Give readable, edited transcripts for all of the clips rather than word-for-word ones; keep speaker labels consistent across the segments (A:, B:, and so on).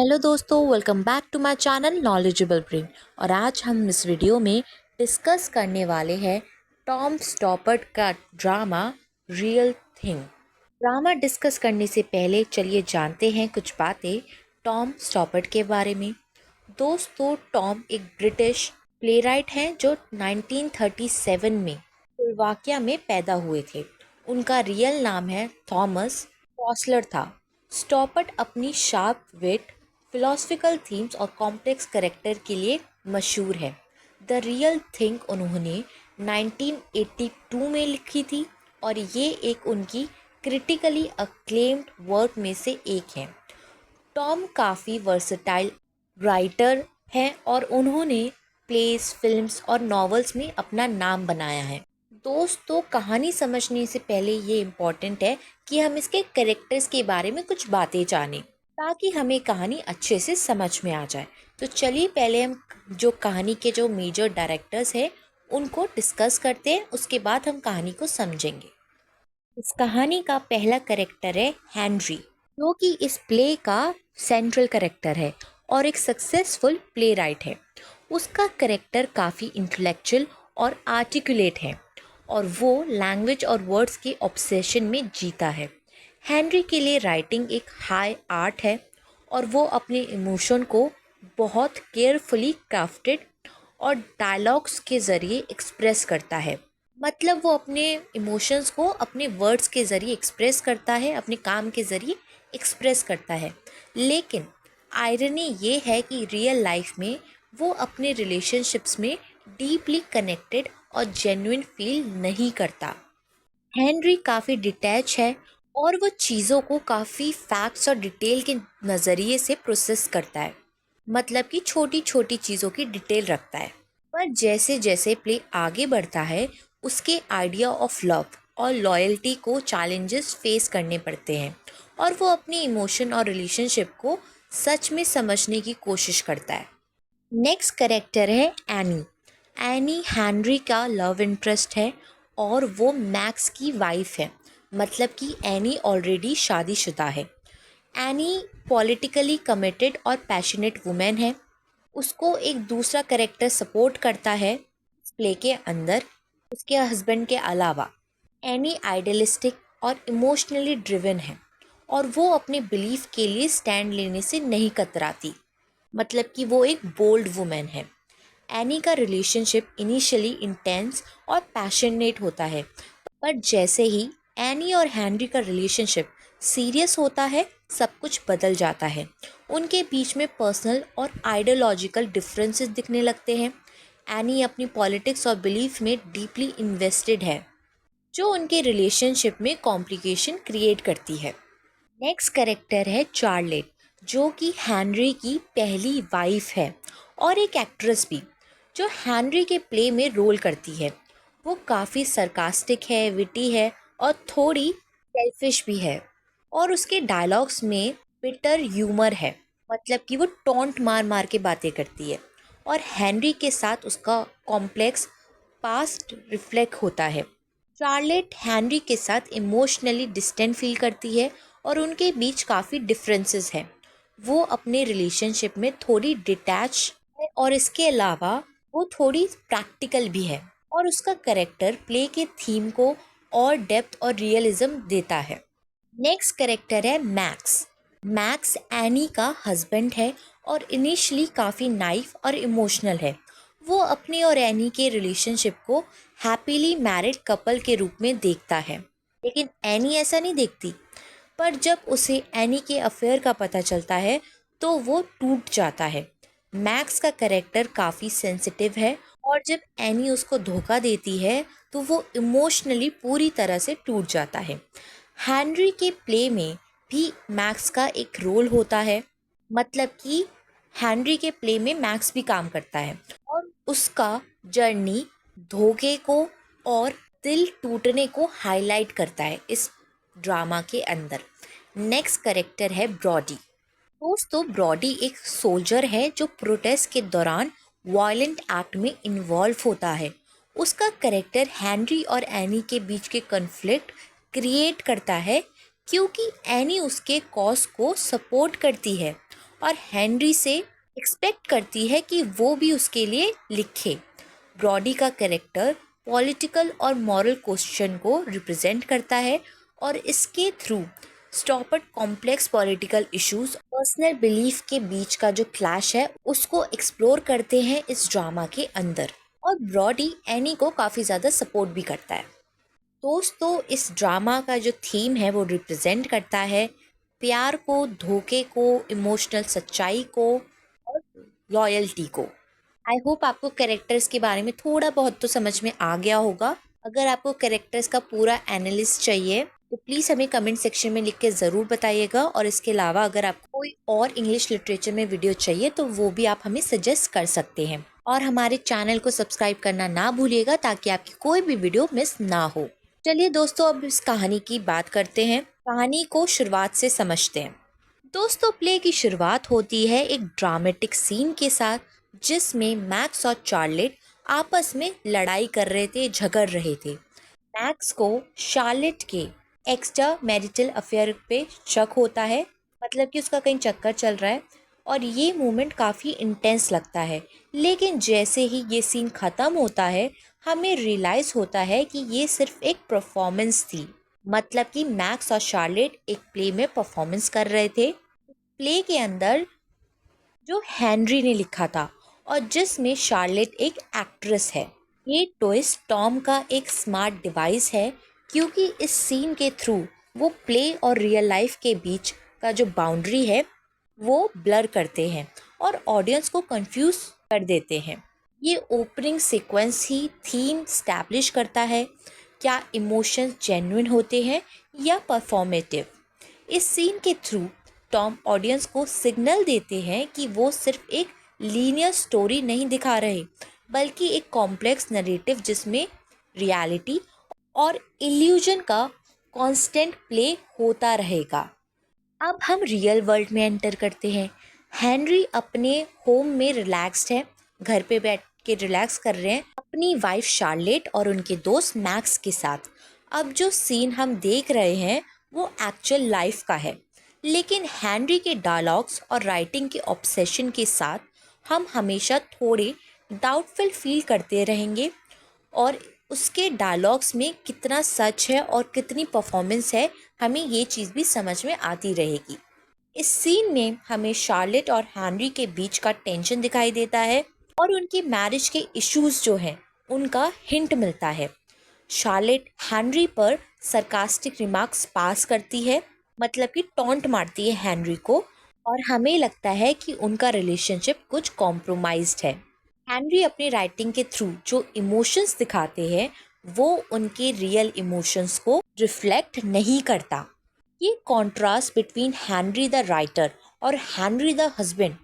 A: Hello दोस्तों, welcome back to my channel knowledgeable brain. और आज हम इस वीडियो में डिस्कस करने वाले हैं टॉम स्टॉपर्ट का drama real thing. Drama discuss करने से पहले चलिए जानते हैं कुछ बातें टॉम स्टॉपर्ट के बारे में। दोस्तों, टॉम एक ब्रिटिश प्लेराइट हैं जो 1937 में स्लोवाकिया में पैदा हुए थे। उनका रियल नाम है थॉमस फॉसलर था। स्टॉपर्ट अपनी शार्प विट, फिलोसफिकल थीम्स और कॉम्प्लेक्स कैरेक्टर के लिए मशहूर है। द रियल थिंग उन्होंने 1982 में लिखी थी और ये एक उनकी क्रिटिकली अक्लेम्ड वर्क में से एक है। टॉम काफ़ी वर्सटाइल राइटर हैं और उन्होंने प्लेस, फिल्म्स और नॉवेल्स में अपना नाम बनाया है। दोस्तों, कहानी समझने से पहले ये इम्पोर्टेंट है कि हम इसके कैरेक्टर्स के बारे में कुछ बातें जानें ताकि हमें कहानी अच्छे से समझ में आ जाए। तो चलिए पहले हम जो कहानी के जो मेजर डायरेक्टर्स हैं उनको डिस्कस करते हैं, उसके बाद हम कहानी को समझेंगे। इस कहानी का पहला कैरेक्टर है हेनरी, जो कि इस प्ले का सेंट्रल कैरेक्टर है और एक सक्सेसफुल प्ले राइट है। उसका कैरेक्टर काफ़ी इंटेलेक्चुअल और आर्टिकुलेट है और वो लैंग्वेज और वर्ड्स के ऑब्सेशन में जीता है। हेनरी के लिए राइटिंग एक हाई आर्ट है और वो अपने इमोशन को बहुत केयरफुली क्राफ्टेड और डायलॉग्स के ज़रिए एक्सप्रेस करता है। मतलब वो अपने इमोशंस को अपने वर्ड्स के ज़रिए एक्सप्रेस करता है, अपने काम के ज़रिए एक्सप्रेस करता है। लेकिन आयरनी ये है कि रियल लाइफ में वो अपने रिलेशनशिप्स में डीपली कनेक्टेड और जेन्युइन फील नहीं करता। हेनरी काफ़ी डिटैच है और वो चीज़ों को काफ़ी फैक्ट्स और डिटेल के नज़रिए से प्रोसेस करता है। मतलब कि छोटी छोटी चीज़ों की डिटेल रखता है। पर जैसे जैसे प्ले आगे बढ़ता है, उसके आइडिया ऑफ लव और लॉयल्टी को चैलेंजेस फेस करने पड़ते हैं और वो अपनी इमोशन और रिलेशनशिप को सच में समझने की कोशिश करता है। नेक्स्ट कैरेक्टर है एनी। एनी हेनरी का लव इंटरेस्ट है और वो मैक्स की वाइफ है। मतलब कि एनी ऑलरेडी शादीशुदा है। एनी पॉलिटिकली कमिटेड और पैशनेट वुमेन है। उसको एक दूसरा कैरेक्टर सपोर्ट करता है इस प्ले के अंदर, उसके हस्बैंड के अलावा। एनी आइडियलिस्टिक और इमोशनली ड्रिवन है और वो अपने बिलीफ के लिए स्टैंड लेने से नहीं कतराती। मतलब कि वो एक बोल्ड वुमेन है। एनी का रिलेशनशिप इनिशियली इंटेंस और पैशनेट होता है, पर जैसे ही एनी और हेनरी का रिलेशनशिप सीरियस होता है, सब कुछ बदल जाता है। उनके बीच में पर्सनल और आइडियोलॉजिकल डिफरेंसेस दिखने लगते हैं। एनी अपनी पॉलिटिक्स और बिलीफ में डीपली इन्वेस्टेड है, जो उनके रिलेशनशिप में कॉम्प्लिकेशन क्रिएट करती है। नेक्स्ट कैरेक्टर है चार्लेट, जो कि हेनरी की पहली वाइफ है और एक एक्ट्रेस भी, जो हेनरी के प्ले में रोल करती है। वो काफ़ी सरकास्टिक है, विटी है और थोड़ी सेल्फिश भी है और उसके डायलॉग्स में बिटर ह्यूमर है। मतलब कि वो टोंट मार मार के बातें करती है और हेनरी के साथ उसका कॉम्प्लेक्स पास्ट रिफ्लेक्ट होता है। चार्लेट हेनरी के साथ इमोशनली डिस्टेंट फील करती है और उनके बीच काफ़ी डिफरेंसेस हैं। वो अपने रिलेशनशिप में थोड़ी डिटैच है और इसके अलावा वो थोड़ी प्रैक्टिकल भी है और उसका कैरेक्टर प्ले के थीम को और डेप्थ और रियलिज्म देता है। नेक्स्ट कैरेक्टर है मैक्स। मैक्स एनी का हस्बैंड है और इनिशियली काफ़ी नाइफ और इमोशनल है। वो अपने और एनी के रिलेशनशिप को हैप्पीली मैरिड कपल के रूप में देखता है, लेकिन एनी ऐसा नहीं देखती। पर जब उसे एनी के अफेयर का पता चलता है तो वो टूट जाता है। मैक्स का कैरेक्टर काफ़ी सेंसिटिव है और जब एनी उसको धोखा देती है तो वो इमोशनली पूरी तरह से टूट जाता है। हेनरी के प्ले में भी मैक्स का एक रोल होता है। मतलब कि हेनरी के प्ले में मैक्स भी काम करता है और उसका जर्नी धोखे को और दिल टूटने को हाईलाइट करता है इस ड्रामा के अंदर। नेक्स्ट कैरेक्टर है ब्रॉडी। दोस्तों, ब्रॉडी एक सोल्जर है जो प्रोटेस्ट के दौरान वायलेंट एक्ट में इन्वॉल्व होता है। उसका कैरेक्टर हेनरी और एनी के बीच के कॉन्फ्लिक्ट क्रिएट करता है, क्योंकि एनी उसके कॉज को सपोर्ट करती है और हेनरी से एक्सपेक्ट करती है कि वो भी उसके लिए लिखे। ब्रॉडी का कैरेक्टर पॉलिटिकल और मॉरल क्वेश्चन को रिप्रेजेंट करता है और इसके through Stoppard complex political issues personal belief के बीच का जो क्लैश है उसको एक्सप्लोर करते हैं इस ड्रामा के अंदर। और ब्रॉडी एनी को काफ़ी ज़्यादा सपोर्ट भी करता है। दोस्तों, इस ड्रामा का जो थीम है वो रिप्रेजेंट करता है प्यार को, धोखे को, इमोशनल सच्चाई को और लॉयल्टी को। आई होप आपको कैरेक्टर्स के बारे में थोड़ा बहुत तो समझ में आ गया होगा। अगर आपको कैरेक्टर्स का पूरा एनालिस्ट चाहिए तो प्लीज़ हमें कमेंट सेक्शन में लिख के ज़रूर बताइएगा। और इसके अलावा अगर आपको कोई और इंग्लिश लिटरेचर में वीडियो चाहिए तो वो भी आप हमें सजेस्ट कर सकते हैं। और हमारे चैनल को सब्सक्राइब करना ना भूलिएगा ताकि आपकी कोई भी वीडियो मिस ना हो। चलिए दोस्तों, अब इस कहानी की बात करते हैं। कहानी को शुरुआत से समझते हैं। दोस्तों, प्ले की शुरुआत होती है एक ड्रामेटिक सीन के साथ जिसमें मैक्स और चार्लेट आपस में लड़ाई कर रहे थे, झगड़ रहे थे। मैक्स को शार्लेट के एक्स्ट्रा मैरिटल अफेयर पे शक होता है, मतलब कि उसका कहीं चक्कर चल रहा है और ये मोमेंट काफ़ी इंटेंस लगता है। लेकिन जैसे ही ये सीन ख़त्म होता है हमें रियलाइज़ होता है कि ये सिर्फ एक परफॉर्मेंस थी। मतलब कि मैक्स और शार्लेट एक प्ले में परफॉर्मेंस कर रहे थे, प्ले के अंदर जो हेनरी ने लिखा था और जिसमें शार्लेट एक एक्ट्रेस है। ये ट्विस्ट टॉम का एक स्मार्ट डिवाइस है क्योंकि इस सीन के थ्रू वो प्ले और रियल लाइफ के बीच का जो बाउंड्री है वो ब्लर करते हैं और ऑडियंस को कंफ्यूज कर देते हैं। ये ओपनिंग सीक्वेंस ही थीम स्टैब्लिश करता है, क्या इमोशंस जेन्युइन होते हैं या परफॉर्मेटिव। इस सीन के थ्रू टॉम ऑडियंस को सिग्नल देते हैं कि वो सिर्फ एक लीनियर स्टोरी नहीं दिखा रहे बल्कि एक कॉम्प्लेक्स नरेटिव जिसमें रियलिटी और इल्यूजन का कांस्टेंट प्ले होता रहेगा। अब हम रियल वर्ल्ड में एंटर करते हैं। हेनरी अपने होम में रिलैक्स्ड है, घर पे बैठ के रिलैक्स कर रहे हैं अपनी वाइफ शार्लेट और उनके दोस्त मैक्स के साथ। अब जो सीन हम देख रहे हैं वो एक्चुअल लाइफ का है, लेकिन हेनरी के डायलॉग्स और राइटिंग के ऑब्सेशन के साथ हम हमेशा थोड़े डाउटफुल फील करते रहेंगे और उसके डायलॉग्स में कितना सच है और कितनी परफॉर्मेंस है हमें ये चीज़ भी समझ में आती रहेगी। इस सीन में हमें शार्लेट और हेनरी के बीच का टेंशन दिखाई देता है और उनकी मैरिज के इश्यूज जो हैं उनका हिंट मिलता है। शार्लेट हेनरी पर सरकास्टिक रिमार्क्स पास करती है, मतलब कि टॉन्ट मारती है हेनरी को, और हमें लगता है कि उनका रिलेशनशिप कुछ कॉम्प्रोमाइज्ड है। हेनरी अपनी राइटिंग के थ्रू जो इमोशंस दिखाते हैं वो उनके रियल इमोशंस को रिफ्लेक्ट नहीं करता। ये contrast between Henry the writer और हेनरी द हस्बैंड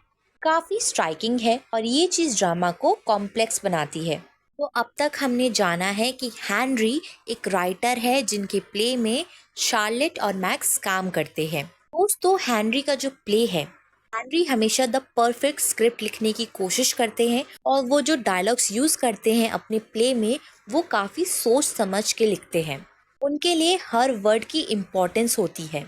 A: काफ़ी स्ट्राइकिंग है और ये चीज़ ड्रामा को कॉम्प्लेक्स बनाती है। तो अब तक हमने जाना है कि हेनरी एक राइटर है जिनके प्ले में शार्लेट और मैक्स काम करते हैं। दोस्तों, हेनरी का जो प्ले है, हेनरी हमेशा द परफेक्ट स्क्रिप्ट लिखने की कोशिश करते हैं और वो जो डायलॉग्स यूज़ करते हैं अपने प्ले में वो काफ़ी सोच समझ के लिखते हैं। उनके लिए हर वर्ड की इम्पोर्टेंस होती है।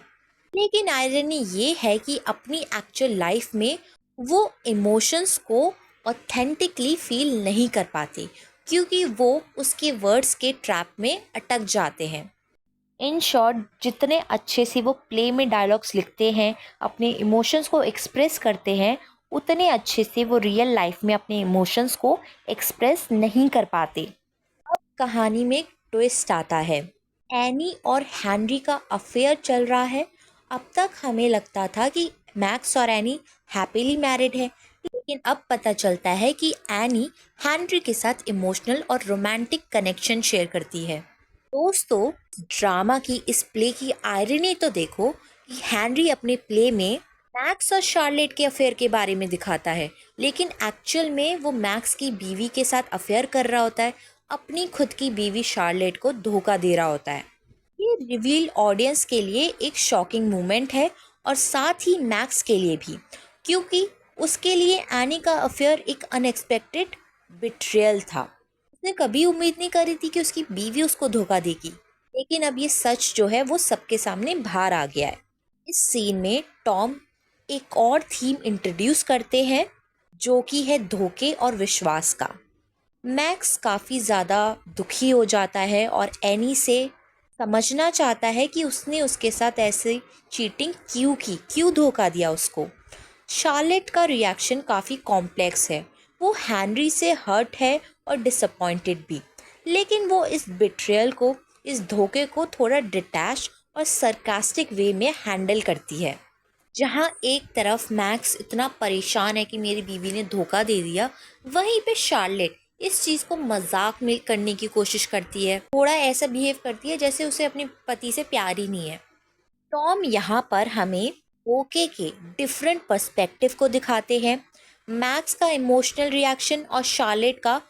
A: लेकिन आयरनी ये है कि अपनी एक्चुअल लाइफ में वो इमोशंस को ऑथेंटिकली फील नहीं कर पाते क्योंकि वो उसके वर्ड्स के ट्रैप में अटक जाते हैं। इन शॉर्ट, जितने अच्छे से वो प्ले में डायलॉग्स लिखते हैं, अपने इमोशंस को एक्सप्रेस करते हैं, उतने अच्छे से वो रियल लाइफ में अपने इमोशंस को एक्सप्रेस नहीं कर पाते। अब कहानी में एक ट्विस्ट आता है। एनी और हेनरी का अफेयर चल रहा है। अब तक हमें लगता था कि मैक्स और एनी हैप्पीली मैरिड है, लेकिन अब पता चलता है कि एनी हेनरी के साथ इमोशनल और रोमांटिक कनेक्शन शेयर करती है। दोस्तों, ड्रामा की इस प्ले की आयरनी तो देखो कि हेनरी अपने प्ले में मैक्स और शार्लेट के अफेयर के बारे में दिखाता है, लेकिन एक्चुअल में वो मैक्स की बीवी के साथ अफेयर कर रहा होता है, अपनी खुद की बीवी शार्लेट को धोखा दे रहा होता है। ये रिवील ऑडियंस के लिए एक शॉकिंग मोमेंट है और साथ ही मैक्स के लिए भी, क्योंकि उसके लिए एनी का अफेयर एक अनएक्सपेक्टेड बिट्रियल था। उसने कभी उम्मीद नहीं करी थी कि उसकी बीवी उसको धोखा देगी, लेकिन अब ये सच जो है वो सबके सामने बाहर आ गया है। इस सीन में टॉम एक और थीम इंट्रोड्यूस करते हैं जो कि है धोखे और विश्वास का। मैक्स काफ़ी ज़्यादा दुखी हो जाता है और एनी से समझना चाहता है कि उसने उसके साथ ऐसे चीटिंग क्यों की, क्यों धोखा दिया उसको। शार्लेट का रिएक्शन काफ़ी कॉम्प्लेक्स है। वो हेनरी से हर्ट है और डिसअपॉइंटेड भी, लेकिन वो इस बिट्रियल को, इस धोखे को थोड़ा डिटैच और सरकास्टिक वे में हैंडल करती है। जहाँ एक तरफ मैक्स इतना परेशान है कि मेरी बीवी ने धोखा दे दिया, वहीं पे शार्लेट इस चीज़ को मजाक में करने की कोशिश करती है, थोड़ा ऐसा बिहेव करती है जैसे उसे अपने पति से प्यार ही नहीं है। टॉम यहाँ पर हमें ओके के डिफरेंट पर्सपेक्टिव को दिखाते हैं, मैक्स का इमोशनल रिएक्शन और शार्लेट का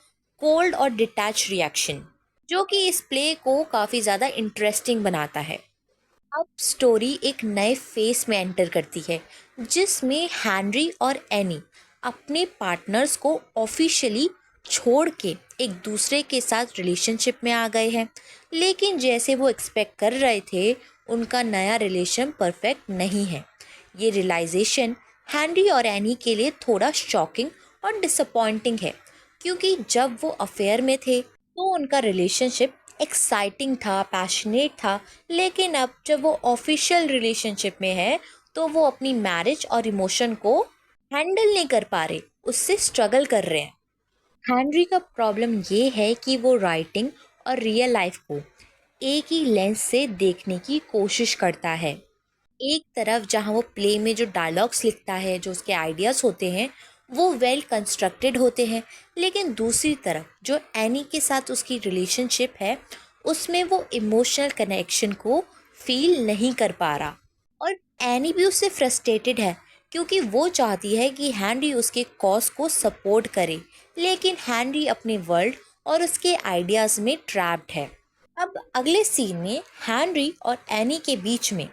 A: कोल्ड और डिटैच रिएक्शन, जो कि इस प्ले को काफ़ी ज़्यादा इंटरेस्टिंग बनाता है। अब स्टोरी एक नए फेस में एंटर करती है जिसमें हेनरी और एनी अपने पार्टनर्स को ऑफिशियली छोड़ के एक दूसरे के साथ रिलेशनशिप में आ गए हैं, लेकिन जैसे वो एक्सपेक्ट कर रहे थे उनका नया रिलेशन परफेक्ट नहीं है। ये रियलाइजेशन हेनरी और एनी के लिए थोड़ा शॉकिंग और डिसअपॉइंटिंग है, क्योंकि जब वो अफेयर में थे तो उनका रिलेशनशिप एक्साइटिंग था, पैशनेट था, लेकिन अब जब वो ऑफिशियल रिलेशनशिप में है तो वो अपनी मैरिज और इमोशन को हैंडल नहीं कर पा रहे, उससे स्ट्रगल कर रहे हैं। हेनरी का प्रॉब्लम ये है कि वो राइटिंग और रियल लाइफ को एक ही लेंस से देखने की कोशिश करता है। एक तरफ जहाँ वो प्ले में जो डायलॉग्स लिखता है, जो उसके आइडियाज़ होते हैं, वो वेल कंस्ट्रक्टेड होते हैं, लेकिन दूसरी तरफ जो एनी के साथ उसकी रिलेशनशिप है उसमें वो इमोशनल कनेक्शन को फील नहीं कर पा रहा। और एनी भी उससे फ्रस्ट्रेटेड है क्योंकि वो चाहती है कि हैनरी उसके कॉज को सपोर्ट करे, लेकिन हैनरी अपने वर्ल्ड और उसके आइडियाज़ में ट्रैप्ड है। अब अगले सीन में हैनरी और एनी के बीच में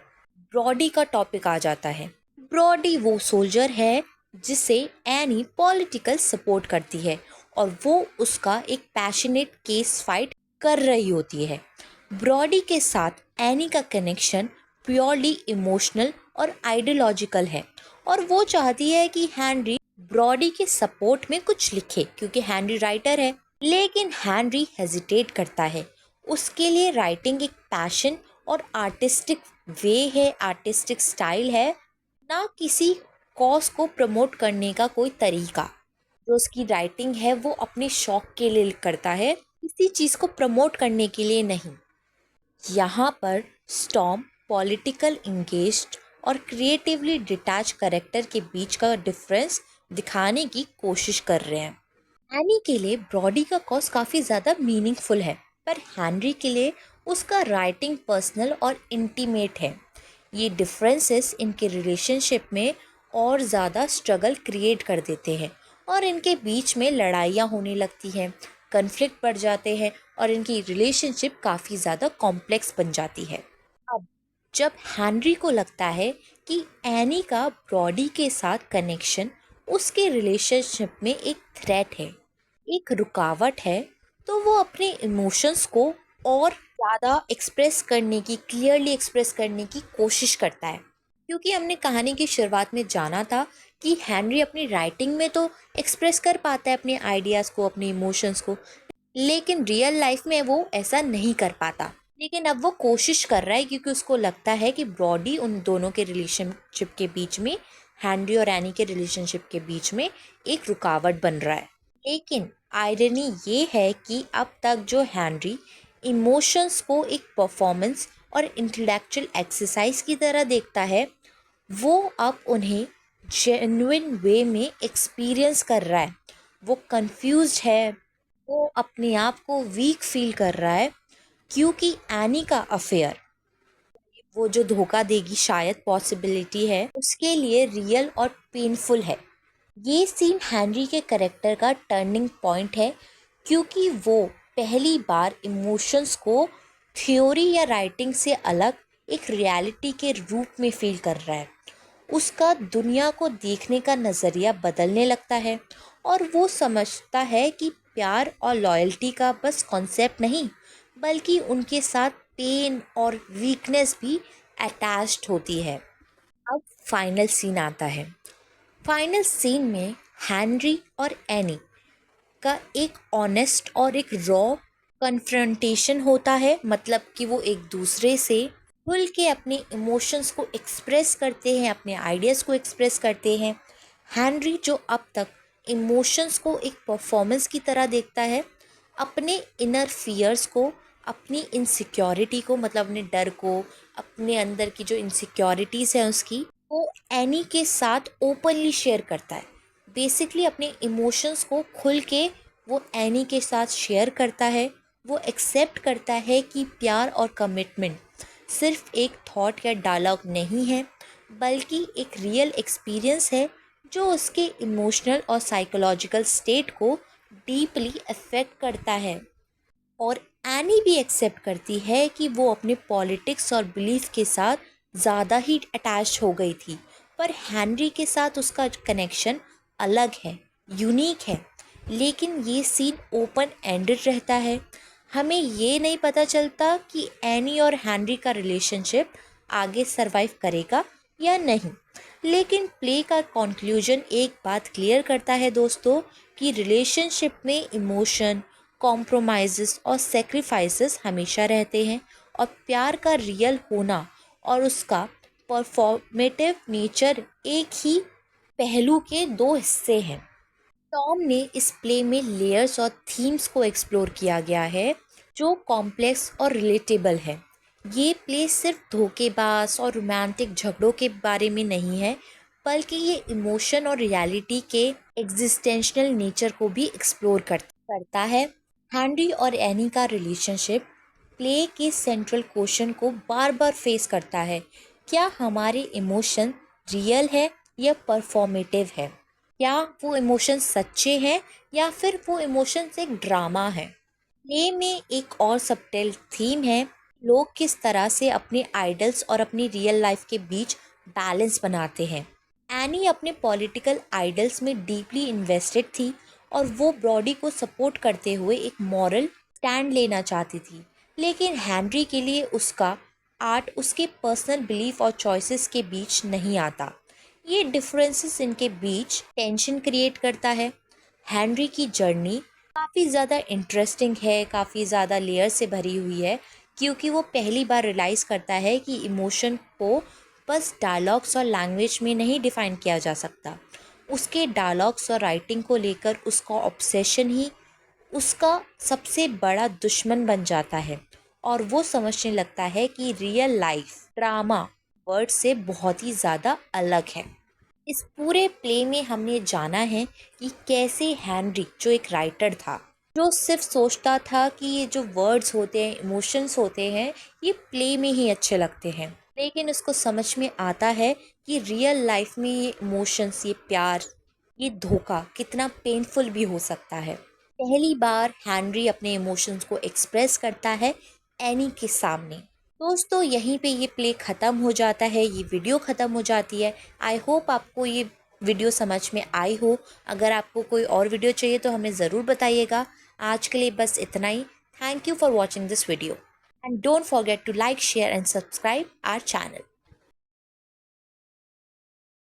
A: ब्रॉडी का टॉपिक आ जाता है। ब्रॉडी वो सोल्जर है जिसे एनी पॉलिटिकल सपोर्ट करती है और वो उसका एक पैशनेट केस फाइट कर रही होती है। ब्रॉडी के साथ एनी का कनेक्शन प्योरली इमोशनल और आइडियोलॉजिकल है और वो चाहती है कि हेनरी ब्रॉडी के सपोर्ट में कुछ लिखे क्योंकि हेनरी राइटर है, लेकिन हेनरी हेजिटेट करता है। उसके लिए राइटिंग एक पैशन और आर्टिस्टिक वे है, आर्टिस्टिक स्टाइल है, ना किसी कॉज को प्रमोट करने का कोई तरीका। जो उसकी राइटिंग है वो अपने शौक के लिए करता है, किसी चीज़ को प्रमोट करने के लिए नहीं। यहाँ पर स्टॉर्म पॉलिटिकल इंगेज्ड और क्रिएटिवली डिटैच कैरेक्टर के बीच का डिफरेंस दिखाने की कोशिश कर रहे हैं। एनी के लिए ब्रॉडी का कॉज काफ़ी ज़्यादा मीनिंगफुल है, पर हेनरी के लिए उसका राइटिंग पर्सनल और इंटीमेट है। ये डिफरेंसेस इनके रिलेशनशिप में और ज़्यादा स्ट्रगल क्रिएट कर देते हैं और इनके बीच में लड़ाइयाँ होने लगती हैं, कन्फ्लिक्ट बढ़ जाते हैं और इनकी रिलेशनशिप काफ़ी ज़्यादा कॉम्प्लेक्स बन जाती है। अब जब हेनरी को लगता है कि एनी का ब्रॉडी के साथ कनेक्शन उसके रिलेशनशिप में एक थ्रेट है, एक रुकावट है, तो वो अपने इमोशंस को और ज़्यादा एक्सप्रेस करने की, क्लियरली एक्सप्रेस करने की कोशिश करता है। क्योंकि हमने कहानी की शुरुआत में जाना था कि हेनरी अपनी राइटिंग में तो एक्सप्रेस कर पाता है अपने आइडियाज़ को, अपने इमोशंस को, लेकिन रियल लाइफ में वो ऐसा नहीं कर पाता। लेकिन अब वो कोशिश कर रहा है क्योंकि उसको लगता है कि ब्रॉडी उन दोनों के रिलेशनशिप के बीच में, हेनरी और एनी के रिलेशनशिप के बीच में एक रुकावट बन रहा है। लेकिन आयरनी ये है कि अब तक जो हेनरी इमोशंस को एक परफॉर्मेंस और इंटेलेक्चुअल एक्सरसाइज की तरह देखता है, वो अब उन्हें जेन्युइन वे में एक्सपीरियंस कर रहा है। वो कंफ्यूज्ड है, वो अपने आप को वीक फील कर रहा है क्योंकि एनी का अफेयर, वो जो धोखा देगी शायद पॉसिबिलिटी है, उसके लिए रियल और पेनफुल है। ये सीन हेनरी के करेक्टर का टर्निंग पॉइंट है क्योंकि वो पहली बार इमोशंस को थ्योरी या राइटिंग से अलग एक रियलिटी के रूप में फील कर रहा है। उसका दुनिया को देखने का नज़रिया बदलने लगता है और वो समझता है कि प्यार और लॉयल्टी का बस कॉन्सेप्ट नहीं, बल्कि उनके साथ पेन और वीकनेस भी अटैच्ड होती है। अब फाइनल सीन आता है। फाइनल सीन में हेनरी और एनी का एक ऑनेस्ट और एक रॉ कन्फ्रंटेशन होता है। मतलब कि वो एक दूसरे से खुल के अपने इमोशंस को एक्सप्रेस करते हैं, अपने आइडियाज़ को एक्सप्रेस करते हैं। हेनरी जो अब तक इमोशंस को एक परफॉर्मेंस की तरह देखता है, अपने इनर फियर्स को, अपनी इनसिक्योरिटी को, मतलब अपने डर को, अपने अंदर की जो इनसिक्योरिटीज़ हैं उसकी, वो एनी के साथ ओपनली शेयर करता है। बेसिकली अपने इमोशंस को खुल के वो एनी के साथ शेयर करता है। वो एक्सेप्ट करता है कि प्यार और कमिटमेंट सिर्फ एक थॉट या डायलॉग नहीं है, बल्कि एक रियल एक्सपीरियंस है जो उसके इमोशनल और साइकोलॉजिकल स्टेट को डीपली अफेक्ट करता है। और एनी भी एक्सेप्ट करती है कि वो अपने पॉलिटिक्स और बिलीफ के साथ ज़्यादा ही अटैच हो गई थी, पर हेनरी के साथ उसका कनेक्शन अलग है, यूनिक है। लेकिन ये सीन ओपन एंडेड रहता है। हमें ये नहीं पता चलता कि एनी और हेनरी का रिलेशनशिप आगे सरवाइव करेगा या नहीं। लेकिन प्ले का कंक्लूजन एक बात क्लियर करता है दोस्तों, कि रिलेशनशिप में इमोशन, कॉम्प्रोमाइज़ेस और सेक्रीफाइसेस हमेशा रहते हैं, और प्यार का रियल होना और उसका परफॉर्मेटिव नेचर एक ही पहलू के दो हिस्से हैं। टॉम ने इस प्ले में लेयर्स और थीम्स को एक्सप्लोर किया गया है जो कॉम्प्लेक्स और रिलेटेबल है। ये प्ले सिर्फ धोखेबाज और रोमांटिक झगड़ों के बारे में नहीं है, बल्कि ये इमोशन और रियलिटी के एग्जिस्टेंशनल नेचर को भी एक्सप्लोर करता है। हैंनरी और एनी का रिलेशनशिप प्ले के सेंट्रल क्वेश्चन को बार बार फेस करता है। क्या हमारे इमोशन रियल है या परफॉर्मेटिव है? क्या वो इमोशंस सच्चे हैं या फिर वो इमोशंस एक ड्रामा है? प्ले में एक और सबटेल थीम है, लोग किस तरह से अपने आइडल्स और अपनी रियल लाइफ के बीच बैलेंस बनाते हैं। एनी अपने पॉलिटिकल आइडल्स में डीपली इन्वेस्टेड थी और वो ब्रॉडी को सपोर्ट करते हुए एक मॉरल स्टैंड लेना चाहती थी। लेकिन हेनरी के लिए उसका आर्ट उसके पर्सनल बिलीफ और चॉइसेस के बीच नहीं आता। ये डिफरेंसेस इनके बीच टेंशन क्रिएट करता है। हेनरी की जर्नी काफ़ी ज़्यादा इंटरेस्टिंग है, काफ़ी ज़्यादा लेयर से भरी हुई है, क्योंकि वो पहली बार रियलाइज़ करता है कि इमोशन को बस डायलॉग्स और लैंग्वेज में नहीं डिफ़ाइन किया जा सकता। उसके डायलॉग्स और राइटिंग को लेकर उसका ऑब्सेशन ही उसका सबसे बड़ा दुश्मन बन जाता है, और वो समझने लगता है कि रियल लाइफ ड्रामा वर्ड से बहुत ही ज़्यादा अलग है। इस पूरे प्ले में हमने जाना है कि कैसे हेनरी, जो एक राइटर था, जो सिर्फ सोचता था कि ये जो वर्ड्स होते हैं, इमोशंस होते हैं, ये प्ले में ही अच्छे लगते हैं, लेकिन उसको समझ में आता है कि रियल लाइफ में ये इमोशंस, ये प्यार, ये धोखा कितना पेनफुल भी हो सकता है। पहली बार हेनरी अपने इमोशंस को एक्सप्रेस करता है एनी के सामने। दोस्तों यहीं पे ये प्ले ख़त्म हो जाता है, ये वीडियो ख़त्म हो जाती है। आई होप आपको ये वीडियो समझ में आई हो। अगर आपको कोई और वीडियो चाहिए तो हमें ज़रूर बताइएगा। आज के लिए बस इतना ही। Thank you for watching this video and don't forget to like, share and subscribe our channel.